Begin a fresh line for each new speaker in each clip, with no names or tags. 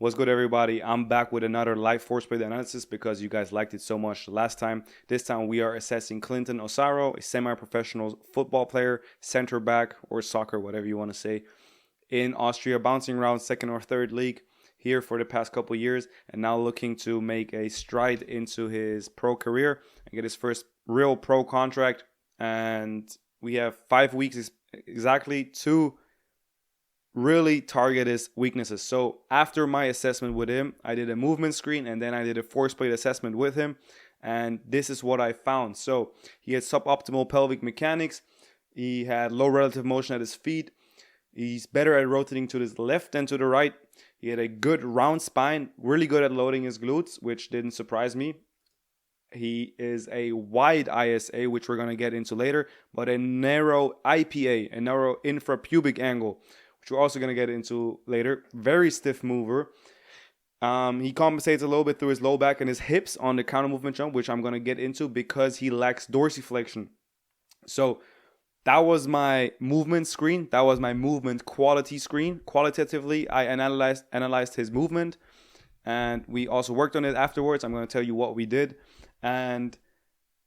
What's good, everybody? I'm back with another live force plate analysis because you guys liked it so much last time. This time we are assessing Clinton Osaro, a semi-professional football player, center back, or soccer, whatever you want to say, in Austria, bouncing around second or third league here for the past couple years, and now looking to make a stride into his pro career and get his first real pro contract. And we have 5 weeks exactly to really target his weaknesses. So after my assessment with him, I did a movement screen and then I did a force plate assessment with him, and this is what I found. So he had suboptimal pelvic mechanics, he had low relative motion at his feet, he's better at rotating to the left than to the right, he had a good round spine, really good at loading his glutes, which didn't surprise me. He is a wide ISA, which we're going to get into later, but a narrow IPA, a narrow infrapubic angle, which we're also going to get into later. Very stiff mover. He compensates a little bit through his low back and his hips on the counter movement jump, which I'm going to get into because he lacks dorsiflexion. So that was my movement screen. That was my movement quality screen. Qualitatively, I analyzed his movement, and we also worked on it afterwards. I'm going to tell you what we did. And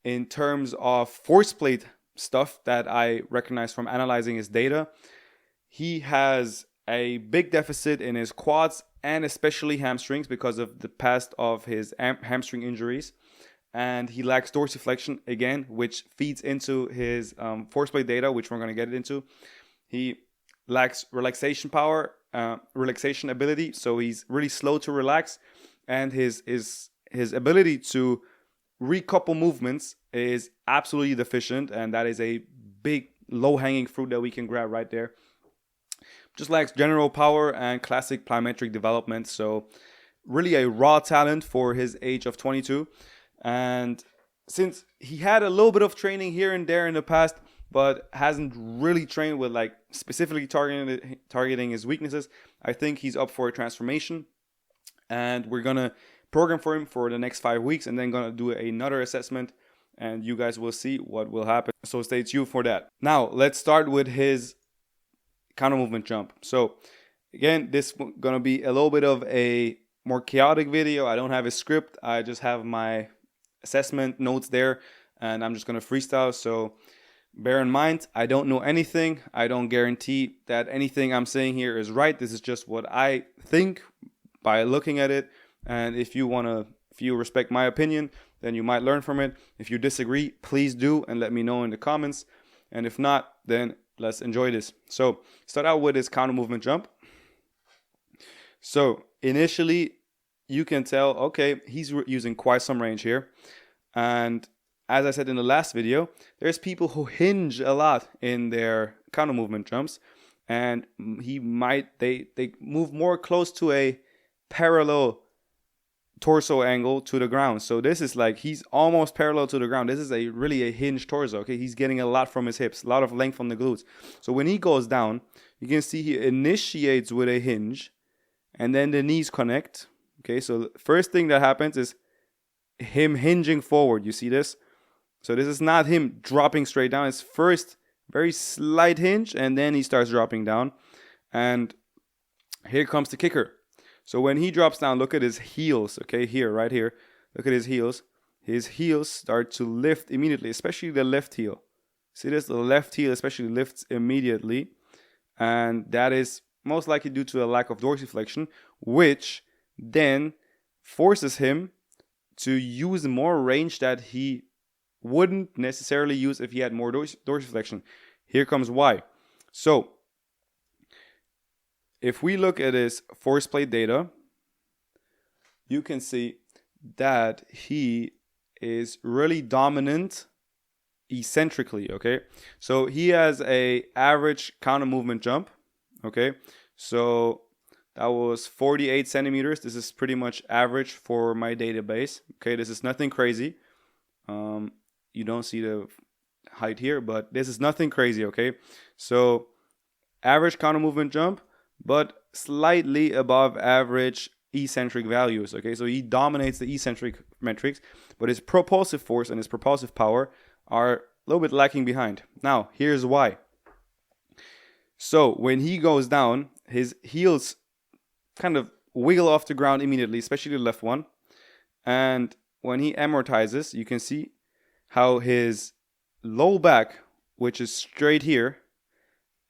in terms of force plate stuff that I recognize from analyzing his data, he has a big deficit in his quads and especially hamstrings because of the past of his hamstring injuries. And he lacks dorsiflexion again, which feeds into his force plate data, which we're going to get into. He lacks relaxation power, relaxation ability. So he's really slow to relax. And his ability to recouple movements is absolutely deficient. And that is a big low-hanging fruit that we can grab right there. Just lacks general power and classic plyometric development. So really a raw talent for his age of 22. And since he had a little bit of training here and there in the past, but hasn't really trained with like specifically targeting his weaknesses, I think he's up for a transformation. And we're going to program for him for the next 5 weeks and then going to do another assessment. And you guys will see what will happen. So stay tuned for that. Now, let's start with his counter movement jump. So again, this is going to be a little bit of a more chaotic video. I don't have a script. I just have my assessment notes there and I'm just going to freestyle. So bear in mind, I don't know anything. I don't guarantee that anything I'm saying here is right. This is just what I think by looking at it. And if you respect my opinion, then you might learn from it. If you disagree, please do and let me know in the comments. And if not, then let's enjoy this. So start out with his counter movement jump. So initially you can tell, okay, he's using quite some range here. And as I said in the last video, there's people who hinge a lot in their counter movement jumps. And they move more close to a parallel torso angle to the ground. So this is like he's almost parallel to the ground. This is really a hinged torso. Okay, he's getting a lot from his hips, a lot of length from the glutes. So when he goes down, you can see he initiates with a hinge and then the knees connect. Okay, so the first thing that happens is him hinging forward. You see this? So this is not him dropping straight down. It's first very slight hinge and then he starts dropping down. And here comes the kicker. So when he drops down, look at his heels, okay, here, right here. Look at his heels. His heels start to lift immediately, especially the left heel. See this? The left heel especially lifts immediately. And that is most likely due to a lack of dorsiflexion, which then forces him to use more range that he wouldn't necessarily use if he had more dorsiflexion. Here comes why. So if we look at his force plate data, you can see that he is really dominant eccentrically, okay? So he has a average counter movement jump, okay? So that was 48 centimeters. This is pretty much average for my database, okay? This is nothing crazy. You don't see the height here, but this is nothing crazy, okay? So average counter movement jump, but slightly above average eccentric values, okay? So he dominates the eccentric metrics, but his propulsive force and his propulsive power are a little bit lacking behind. Now, here's why. So when he goes down, his heels kind of wiggle off the ground immediately, especially the left one. And when he amortizes, you can see how his low back, which is straight here,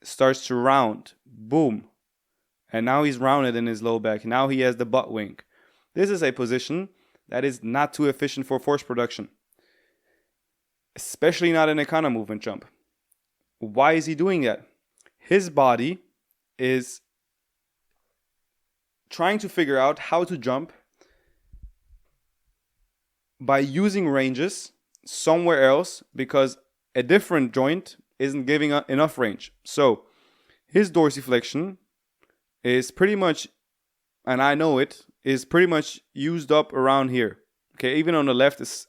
starts to round. Boom. And now he's rounded in his low back. Now he has the butt wink. This is a position that is not too efficient for force production, especially not in a counter movement jump. Why is he doing that? His body is trying to figure out how to jump by using ranges somewhere else because a different joint isn't giving enough range. So his dorsiflexion is pretty much, and I know it, is pretty much used up around here. Okay, even on the left is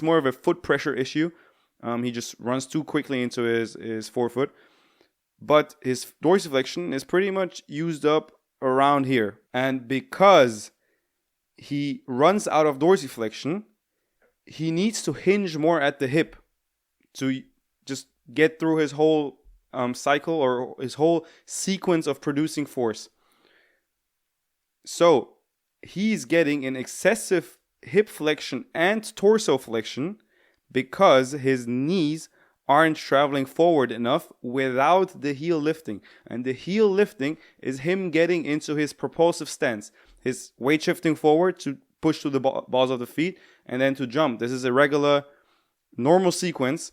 more of a foot pressure issue. He just runs too quickly into his forefoot. But his dorsiflexion is pretty much used up around here. And because he runs out of dorsiflexion, he needs to hinge more at the hip to just get through his whole cycle or his whole sequence of producing force. So he's getting an excessive hip flexion and torso flexion because his knees aren't traveling forward enough without the heel lifting. And the heel lifting is him getting into his propulsive stance, his weight shifting forward to push to the balls of the feet and then to jump. This is a regular, normal sequence.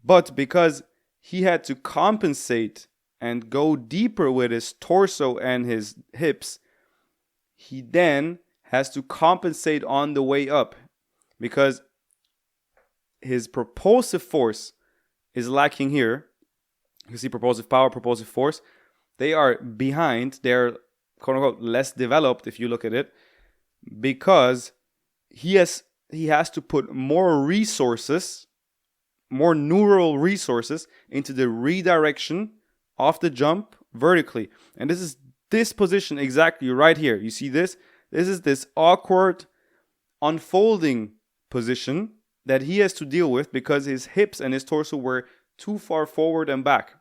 But because he had to compensate and go deeper with his torso and his hips, he then has to compensate on the way up because his propulsive force is lacking here. You see propulsive power, propulsive force. They are behind. They're quote unquote less developed if you look at it because he has to put more resources, more neural resources into the redirection of the jump vertically. And this is this position exactly right here. You see this? This is this awkward unfolding position that he has to deal with because his hips and his torso were too far forward and back.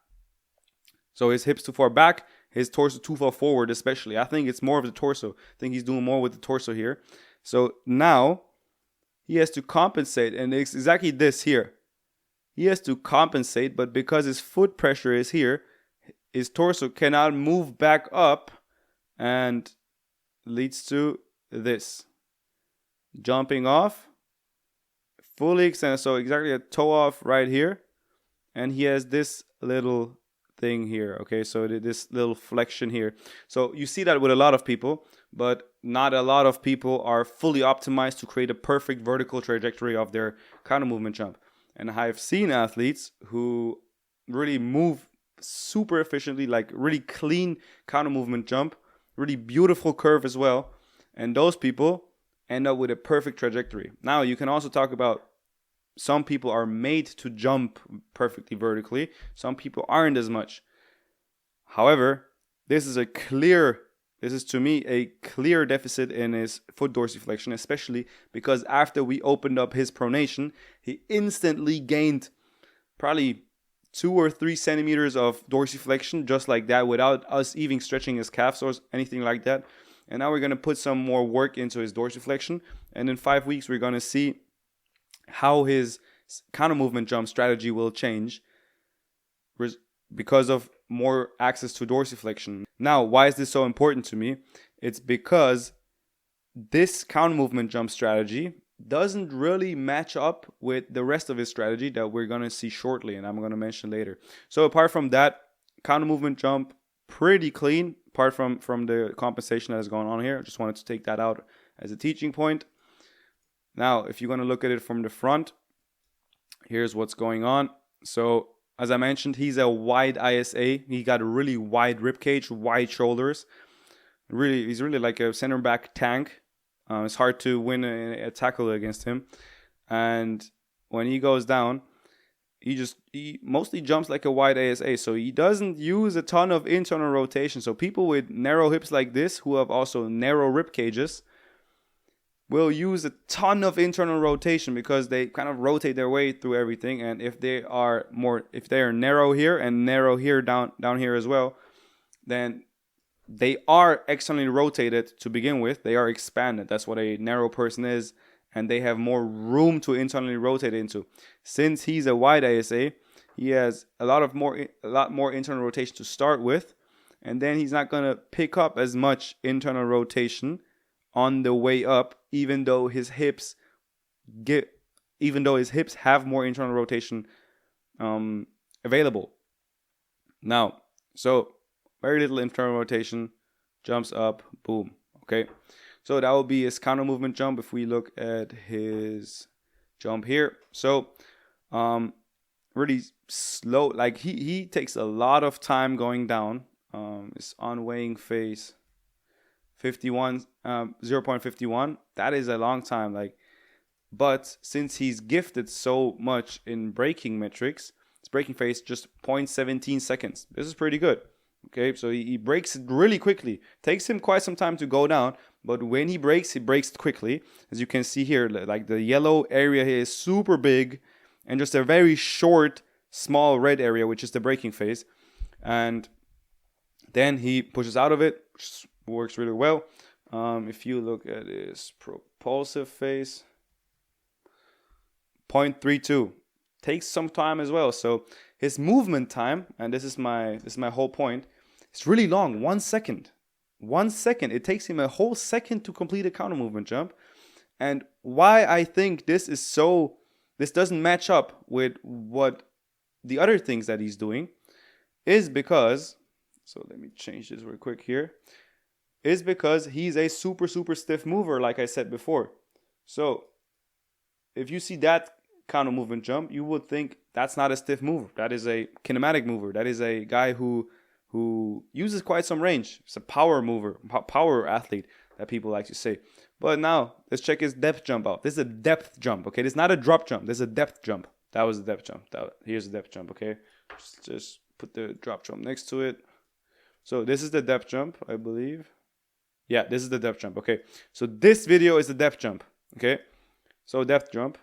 So his hips too far back, his torso too far forward especially. I think it's more of the torso. I think he's doing more with the torso here. So now he has to compensate, and it's exactly this here. He has to compensate, but because his foot pressure is here, his torso cannot move back up and leads to this. Jumping off, fully extended. So exactly a toe off right here. And he has this little thing here. Okay, so this little flexion here. So you see that with a lot of people, but not a lot of people are fully optimized to create a perfect vertical trajectory of their counter movement jump. And I've seen athletes who really move super efficiently, like really clean counter movement jump, really beautiful curve as well. And those people end up with a perfect trajectory. Now, you can also talk about some people are made to jump perfectly vertically. Some people aren't as much. However, this is to me a clear deficit in his foot dorsiflexion, especially because after we opened up his pronation, he instantly gained probably 2 or 3 centimeters of dorsiflexion just like that without us even stretching his calves or anything like that. And now we're going to put some more work into his dorsiflexion. And in 5 weeks, we're going to see how his counter movement jump strategy will change because of more access to dorsiflexion. Now, why is this so important to me? It's because this counter movement jump strategy doesn't really match up with the rest of his strategy that we're going to see shortly and I'm going to mention later. So apart from that, counter movement jump, pretty clean, apart from the compensation that is going on here. I just wanted to take that out as a teaching point. Now, if you're going to look at it from the front, here's what's going on. So as I mentioned, he's a wide ISA. He got a really wide rib cage, wide shoulders. He's really like a center back tank. It's hard to win a tackle against him. And when he goes down, he mostly jumps like a wide ASA. So he doesn't use a ton of internal rotation. So people with narrow hips like this, who have also narrow rib cages, will use a ton of internal rotation because they kind of rotate their way through everything. And if they are narrow here and narrow here down here as well, then they are externally rotated to begin with. They are expanded. That's what a narrow person is. And they have more room to internally rotate into. Since he's a wide ASA, he has a lot more internal rotation to start with. And then he's not going to pick up as much internal rotation on the way up, even though his hips have more internal rotation available. Now, so very little internal rotation, jumps up, boom. Okay, so that will be his counter movement jump. If we look at his jump here, so really slow. Like he takes a lot of time going down. His on weighing phase 0.51. That is a long time. Like, but since he's gifted so much in braking metrics, his braking phase just 0.17 seconds. This is pretty good. Okay, so he breaks it really quickly. Takes him quite some time to go down, but when he breaks quickly. As you can see here, like the yellow area here is super big, and just a very short, small red area, which is the braking phase. And then he pushes out of it, which works really well. If you look at his propulsive phase, 0.32. Takes some time as well. So his movement time, and this is my whole point, it's really long. 1 second. 1 second. It takes him a whole second to complete a counter movement jump. And why I think this doesn't match up with what the other things that he's doing is because, so let me change this real quick here, is because he's a super, super stiff mover, like I said before. So if you see that counter movement jump, you would think that's not a stiff mover. That is a kinematic mover. That is a guy who uses quite some range. It's a power mover, power athlete that people like to say. But now let's check his depth jump out. This is a depth jump. Okay, this is not a drop jump. This is a depth jump. That was a depth jump. Here's a depth jump. Okay, just put the drop jump next to it. So this is the depth jump, I believe. Yeah, this is the depth jump. Okay, so this video is the depth jump. Okay, so depth jump.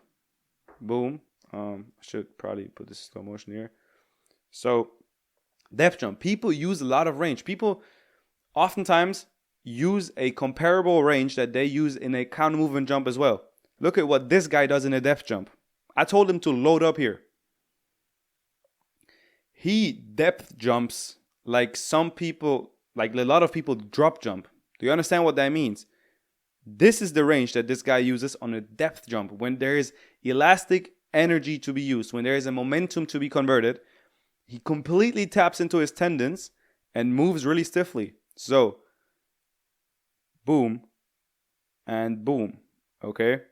Boom. I should probably put this slow motion here. So depth jump. People use a lot of range. People oftentimes use a comparable range that they use in a counter movement jump as well. Look at what this guy does in a depth jump. I told him to load up here. He depth jumps like some people, like a lot of people drop jump. Do you understand what that means? This is the range that this guy uses on a depth jump. When there is elastic energy to be used, when there is a momentum to be converted, he completely taps into his tendons and moves really stiffly. So, boom and boom. Okay?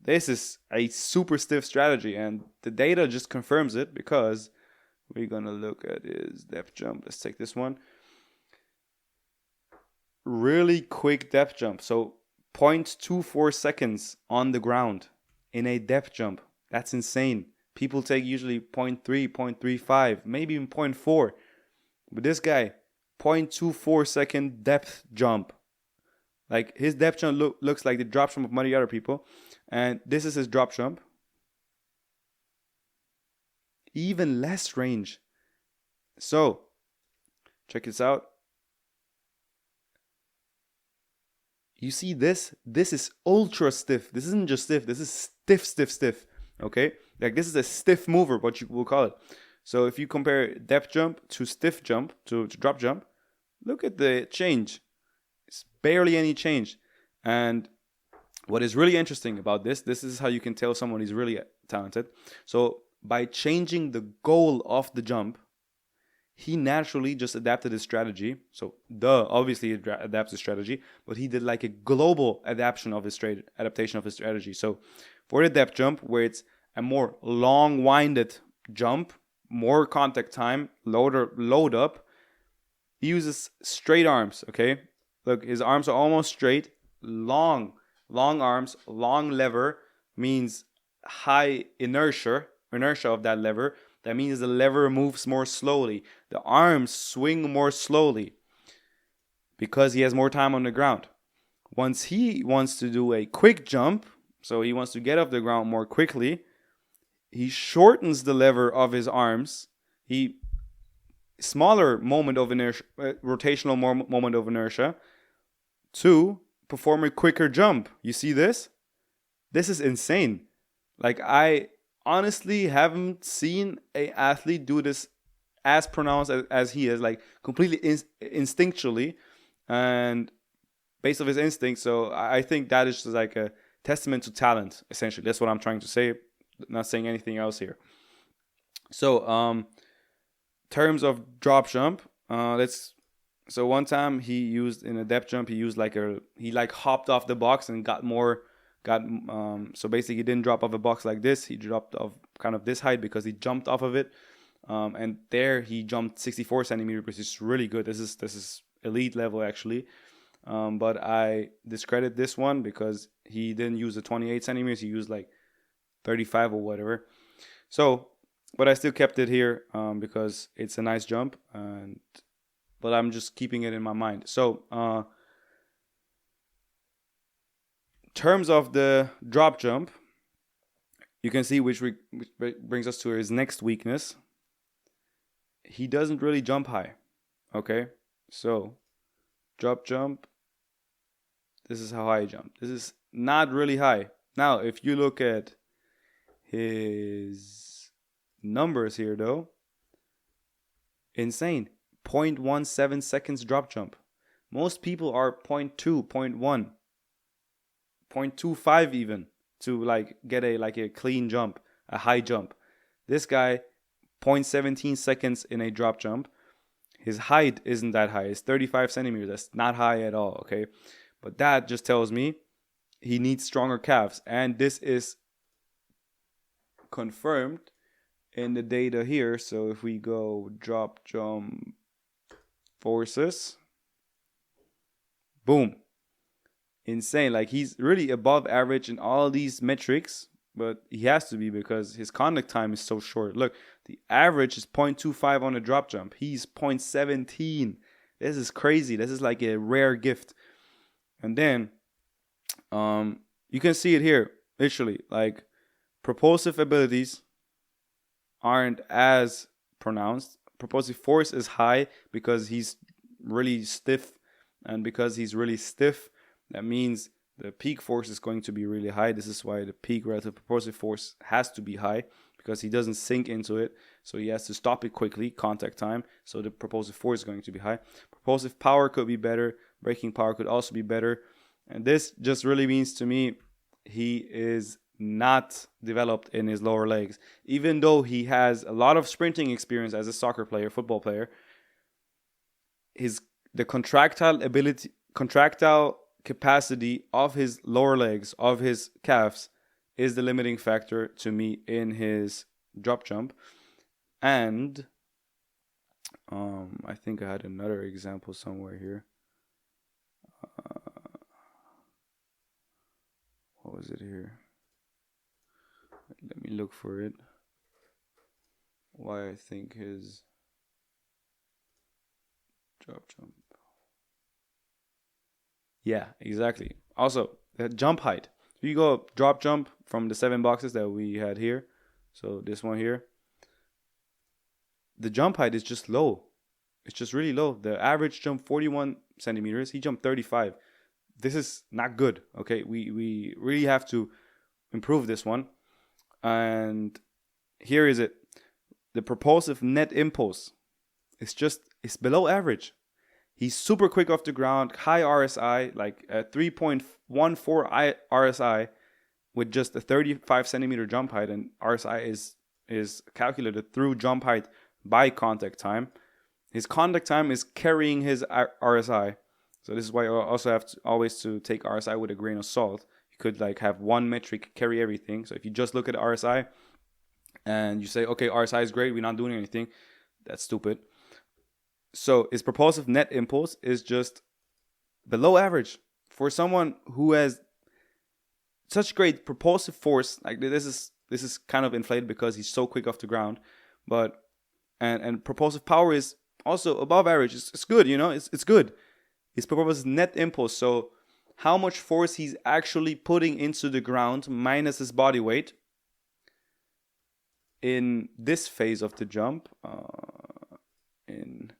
This is a super stiff strategy, and the data just confirms it because we're going to look at his depth jump. Let's take this one. Really quick depth jump. So 0.24 seconds on the ground in a depth jump. That's insane. People take usually 0.3, 0.35, maybe even 0.4. But this guy, 0.24 second depth jump. Like his depth jump looks like the drop jump of many other people. And this is his drop jump. Even less range. So, check this out. You see this? This is ultra stiff. This isn't just stiff. This is stiff, stiff, stiff. Okay? Like this is a stiff mover, what you will call it. So if you compare depth jump to stiff jump, to drop jump, look at the change. It's barely any change. And what is really interesting about this is how you can tell someone is really talented. So by changing the goal of the jump, he naturally just adapted his strategy. So obviously he adapts his strategy, but he did like a global adaptation of his strategy. So for the depth jump, where it's a more long-winded jump, more contact time, load up, he uses straight arms, okay? Look, his arms are almost straight, long arms, long lever means high inertia of that lever. That means the lever moves more slowly. The arms swing more slowly because he has more time on the ground. Once he wants to do a quick jump, so he wants to get off the ground more quickly, he shortens the lever of his arms. He smaller moment of inertia, rotational moment of inertia, to perform a quicker jump. You see this? This is insane. Like, I honestly haven't seen a athlete do this as pronounced as he is, like completely instinctually and based off his instinct. So I think that is just like a testament to talent, essentially. That's what I'm trying to say. Not saying anything else here. So terms of drop jump, so one time he used in a depth jump, he hopped off the box and so basically he didn't drop off a box like this. He dropped off kind of this height because he jumped off of it. And there he jumped 64 centimeters, which is really good. This is elite level actually. But I discredit this one because he didn't use the 28 centimeters. He used like 35 or whatever. So, but I still kept it here because it's a nice jump. But I'm just keeping it in my mind. So, terms of the drop jump, you can see which brings us to his next weakness. He doesn't really jump high. Okay, so drop jump. This is how high he jumped. This is not really high. Now, if you look at his numbers here, though, insane. 0.17 seconds drop jump. Most people are 0.2, 0.1, 0.25 even to like get a clean jump, a high jump. This guy, 0.17 seconds in a drop jump. His height isn't that high. It's 35 centimeters. That's not high at all, okay? But that just tells me he needs stronger calves. And this is confirmed in the data here. So if we go drop jump forces, boom. Insane. Like, he's really above average in all these metrics, but he has to be because his contact time is so short. Look, the average is 0.25 on a drop jump. He's 0.17. This is crazy. This is like a rare gift. And then you can see it here, literally. Like, propulsive abilities aren't as pronounced. Propulsive force is high because he's really stiff. And because he's really stiff, that means the peak force is going to be really high. This is why the peak relative propulsive force has to be high, because he doesn't sink into it. So he has to stop it quickly, contact time. So the propulsive force is going to be high. Propulsive power could be better. Braking power could also be better. And this just really means to me he is not developed in his lower legs. Even though he has a lot of sprinting experience as a soccer player, football player, the contractile capacity of his lower legs, of his calves, is the limiting factor to me in his drop jump. And I think I had another example somewhere here. What was it here? Let me look for it. Why I think his drop jump. Yeah, exactly. Also, the jump height. If you go drop jump from the 7 boxes that we had here, so this one here, the jump height is just low. It's just really low. The average jump 41 centimeters. He jumped 35. This is not good. Okay, we really have to improve this one. And here is it. The propulsive net impulse. It's below average. He's super quick off the ground, high RSI, like a 3.14 RSI with just a 35 centimeter jump height. And RSI is calculated through jump height by contact time. His contact time is carrying his RSI. So this is why you also have to always to take RSI with a grain of salt. You could like have one metric carry everything. So if you just look at RSI and you say, okay, RSI is great, we're not doing anything, that's stupid. So his propulsive net impulse is just below average for someone who has such great propulsive force. Like, this is kind of inflated because he's so quick off the ground, but and propulsive power is also above average. It's good, you know, it's good. His propulsive net impulse, so how much force he's actually putting into the ground minus his body weight in this phase of the jump. in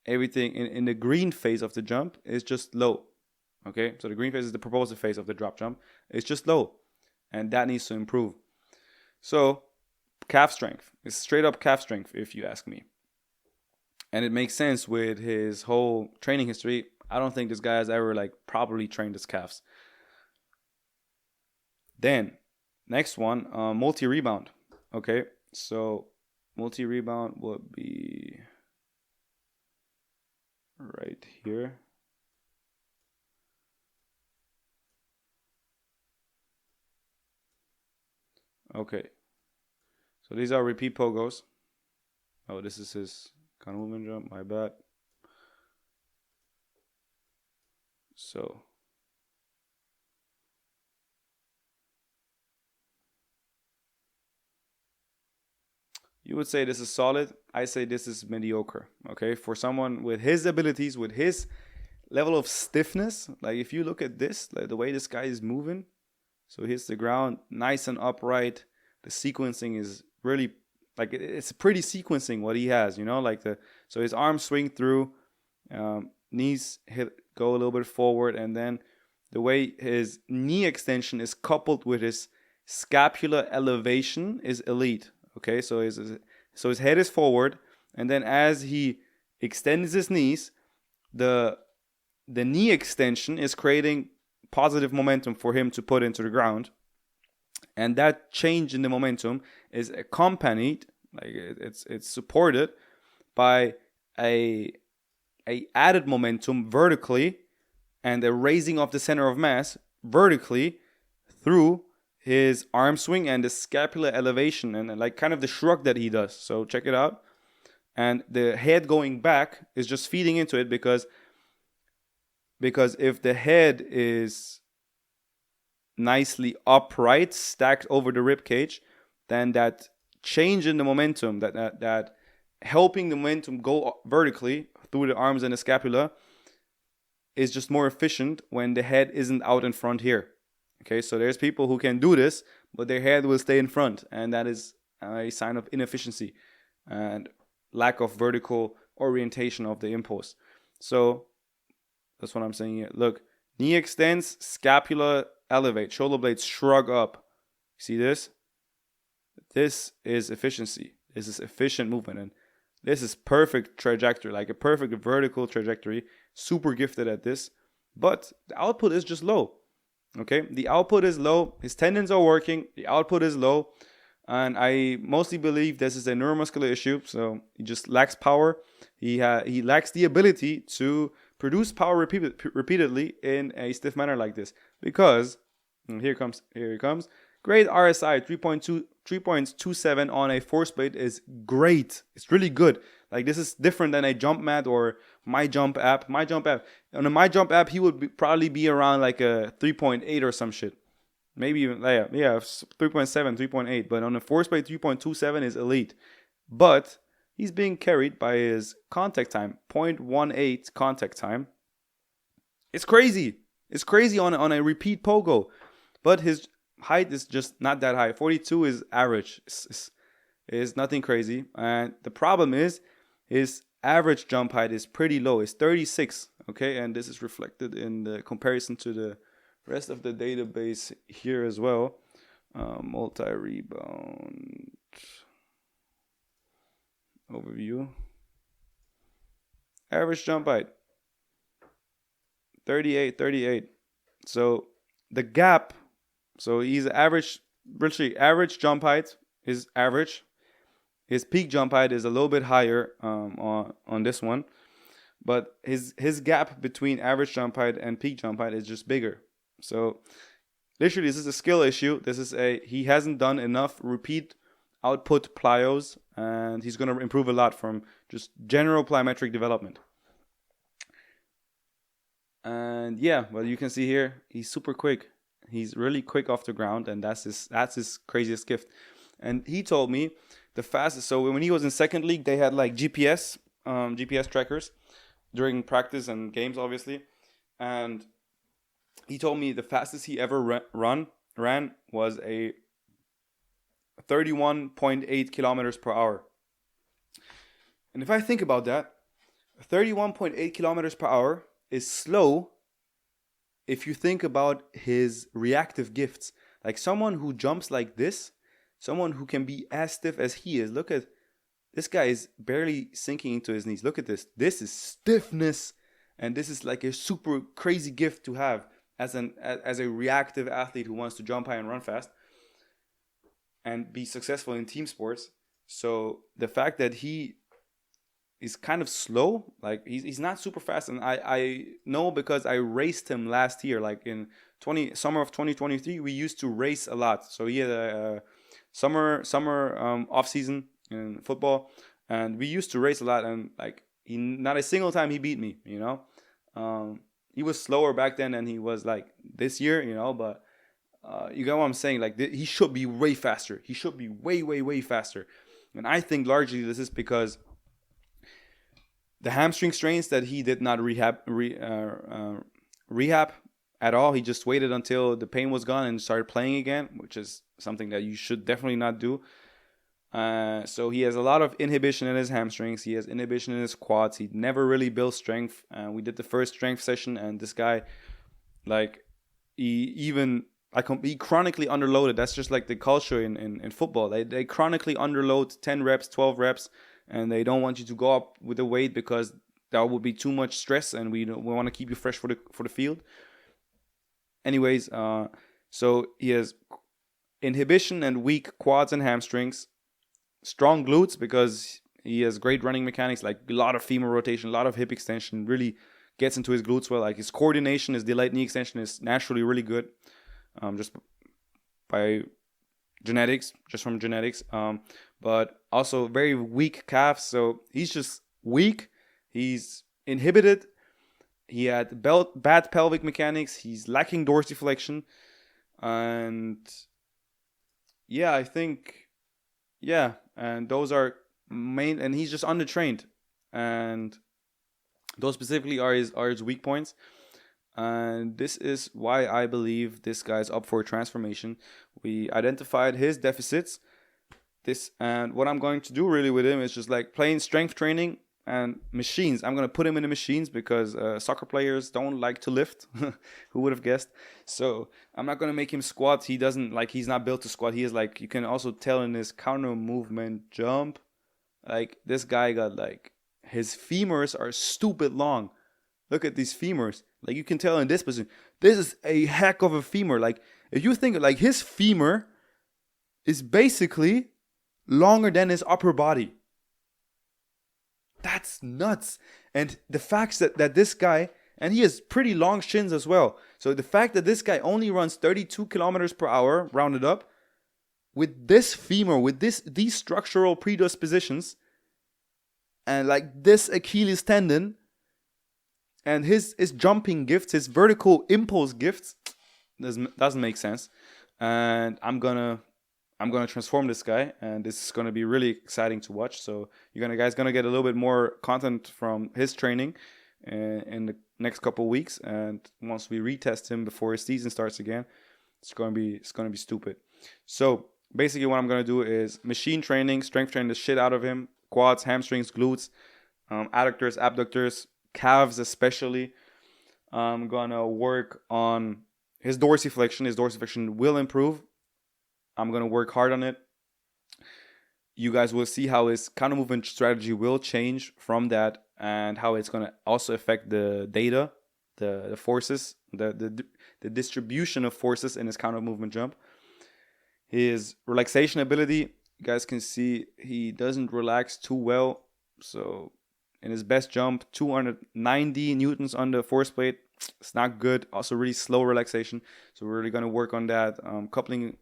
everything in the green phase of the jump is just low. Okay, so the green phase is the propulsive phase of the drop jump. It's just low, and that needs to improve. So calf strength is straight up calf strength, if you ask me. And it makes sense with his whole training history. I don't think this guy has ever like properly trained his calves. Then next one, multi-rebound. Okay, so multi-rebound would be right here. Okay, so these are repeat pogos. Oh, this is his kind of movement jump, my bad. So you would say this is solid. I say this is mediocre. Okay, for someone with his abilities, with his level of stiffness, like if you look at this, like the way this guy is moving, so he hits the ground nice and upright. The sequencing is really like it's pretty sequencing what he has, you know, like so his arms swing through, knees go a little bit forward, and then the way his knee extension is coupled with his scapular elevation is elite. Okay, so his head is forward, and then as he extends his knees, the knee extension is creating positive momentum for him to put into the ground, and that change in the momentum is accompanied, like it's supported by a added momentum vertically and a raising of the center of mass vertically through his arm swing and the scapular elevation and like kind of the shrug that he does. So check it out. And the head going back is just feeding into it because if the head is nicely upright, stacked over the rib cage, then that change in the momentum, that helping the momentum go vertically through the arms and the scapula is just more efficient when the head isn't out in front here. Okay, so there's people who can do this, but their head will stay in front, and that is a sign of inefficiency and lack of vertical orientation of the impulse. So that's what I'm saying here. Look, knee extends, scapula elevate, shoulder blades shrug up. See this? This is efficiency. This is efficient movement, and this is perfect trajectory, like a perfect vertical trajectory. Super gifted at this, but the output is just low. Okay, the output is low. His tendons are working. The output is low, and I mostly believe this is a neuromuscular issue. So he just lacks power. He lacks the ability to produce power repeatedly in a stiff manner like this. Because here it comes. Great RSI 3.27 on a force plate is great. It's really good. Like this is different than a jump mat or my jump app. On a my jump app, he would probably be around like a 3.8 or some shit. Maybe even 3.7, 3.8. But on a force plate, 3.27 is elite. But he's being carried by his contact time, 0.18 contact time. It's crazy. It's crazy on a repeat pogo. But his height is just not that high. 42 is average. It's nothing crazy. And the problem is his average jump height is pretty low. It's 36. Okay, and this is reflected in the comparison to the rest of the database here as well. Multi-rebound overview. Average jump height 38. So the gap, so he's virtually average jump height is average. His peak jump height is a little bit higher on this one, but his gap between average jump height and peak jump height is just bigger. So literally, this is a skill issue. He hasn't done enough repeat output plyos, and he's going to improve a lot from just general plyometric development. And yeah, well, you can see here, he's super quick. He's really quick off the ground, and that's his craziest gift. And he told me the fastest. So when he was in second league, they had like GPS trackers during practice and games, obviously. And he told me the fastest he ever ran was a 31.8 kilometers per hour. And if I think about that, 31.8 kilometers per hour is slow if you think about his reactive gifts. Like someone who jumps like this, someone who can be as stiff as he is. Look at this guy is barely sinking into his knees. Look at this. This is stiffness, and this is like a super crazy gift to have as a reactive athlete who wants to jump high and run fast and be successful in team sports. So the fact that he is kind of slow, like he's not super fast, and I know because I raced him last year, like in summer of 2023. We used to race a lot, so he had a summer off season in football, and we used to race a lot, and like he not a single time he beat me, you know. He was slower back then than he was like this year, you know, but you get what I'm saying. Like he should be way faster. He should be way faster, and I think largely this is because the hamstring strains that he did not rehab at all. He just waited until the pain was gone and started playing again, which is something that you should definitely not do. So he has a lot of inhibition in his hamstrings. He has inhibition in his quads. He never really built strength. We did the first strength session, and this guy, like, he chronically underloaded. That's just like the culture in football. They chronically underload 10 reps, 12 reps, and they don't want you to go up with the weight because that would be too much stress, and we want to keep you fresh for the field. Anyways, so he has inhibition and weak quads and hamstrings, strong glutes because he has great running mechanics, like a lot of femur rotation, a lot of hip extension, really gets into his glutes well. Like his coordination, his delayed knee extension is naturally really good, just by genetics, just from genetics. But also very weak calves, so he's just weak. He's inhibited. He had bad pelvic mechanics. He's lacking dorsiflexion, and yeah, I think, yeah, and those are main. And he's just undertrained, and those specifically are his weak points. And this is why I believe this guy's up for a transformation. We identified his deficits. And what I'm going to do really with him is just like playing strength training and machines. I'm going to put him in the machines because soccer players don't like to lift. Who would have guessed? So I'm not going to make him squat. He's not built to squat. He is like, you can also tell in his counter movement jump, like this guy got like, his femurs are stupid long. Look at these femurs. Like you can tell in this position, this is a heck of a femur. Like if you think like his femur is basically longer than his upper body. That's nuts. And the fact that this guy, and he has pretty long shins as well. So the fact that this guy only runs 32 kilometers per hour, rounded up, with this femur, with these structural predispositions, and like this Achilles tendon, and his jumping gifts, his vertical impulse gifts, doesn't make sense. And I'm gonna transform this guy, and this is gonna be really exciting to watch. So you're gonna get a little bit more content from his training in the next couple of weeks. And once we retest him before his season starts again, it's gonna be stupid. So basically, what I'm gonna do is machine training, strength training the shit out of him, quads, hamstrings, glutes, adductors, abductors, calves especially. I'm gonna work on his dorsiflexion. His dorsiflexion will improve. I'm going to work hard on it. You guys will see how his counter movement strategy will change from that, and how it's going to also affect the data, the forces, the distribution of forces in his counter movement jump. His relaxation ability, you guys can see he doesn't relax too well. So in his best jump, 290 newtons on the force plate. It's not good. Also really slow relaxation. So we're really going to work on that. Coupling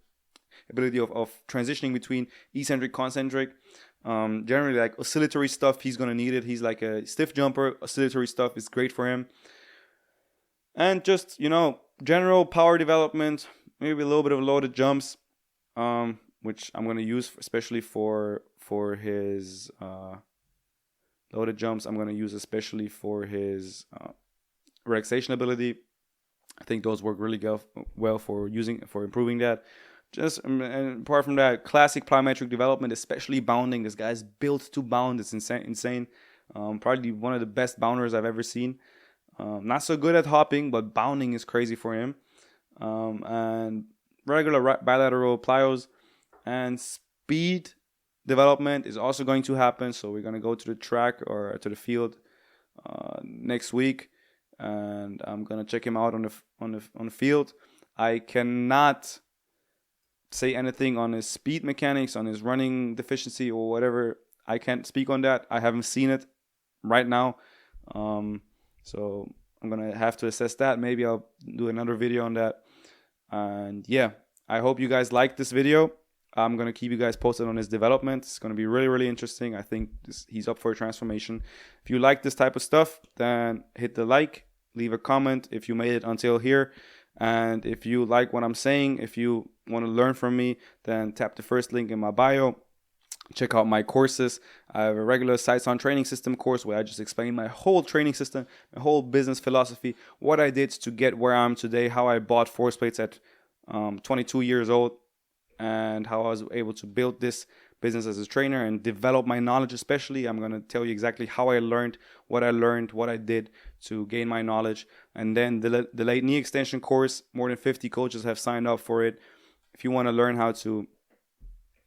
ability of transitioning between eccentric, concentric. Generally like oscillatory stuff, he's going to need it. He's like a stiff jumper. Oscillatory stuff is great for him. And just, general power development, maybe a little bit of loaded jumps, which I'm going to use especially for his loaded jumps. I'm going to use especially for his relaxation ability. I think those work really well for improving that. Just and apart from that, classic plyometric development, especially bounding. This guy's built to bound. It's insane. Probably one of the best bounders I've ever seen. Not so good at hopping, but bounding is crazy for him. And regular bilateral plyos and speed development is also going to happen. So we're gonna go to the track or to the field next week, and I'm gonna check him out on the field. I cannot say anything on his speed mechanics, on his running deficiency or whatever. I can't speak on that. I haven't seen it right now. So I'm going to have to assess that. Maybe I'll do another video on that. And yeah, I hope you guys like this video. I'm going to keep you guys posted on his development. It's going to be really, really interesting. I think he's up for a transformation. If you like this type of stuff, then hit the like, leave a comment if you made it until here. And if you like what I'm saying, if you want to learn from me, then tap the first link in my bio. Check out my courses. I have a regular Sights on Training System course where I just explain my whole training system, my whole business philosophy, what I did to get where I am today, how I bought force plates at 22 years old, and how I was able to build this business as a trainer and develop my knowledge. Especially, I'm going to tell you exactly how I learned, what I did to gain my knowledge. And then the late knee extension course, more than 50 coaches have signed up for it. If you want to learn how to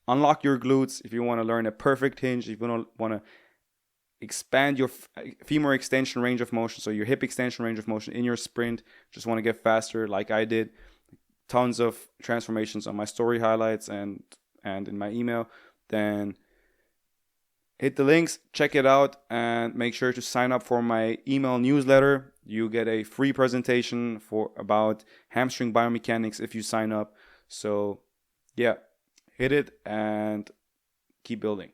unlock your glutes, if you want to learn a perfect hinge, if you want to expand your femur extension range of motion, so your hip extension range of motion in your sprint, just want to get faster like I did, tons of transformations on my story highlights and in my email, then hit the links, check it out, and make sure to sign up for my email newsletter. You get a free presentation about hamstring biomechanics if you sign up. So yeah, hit it and keep building.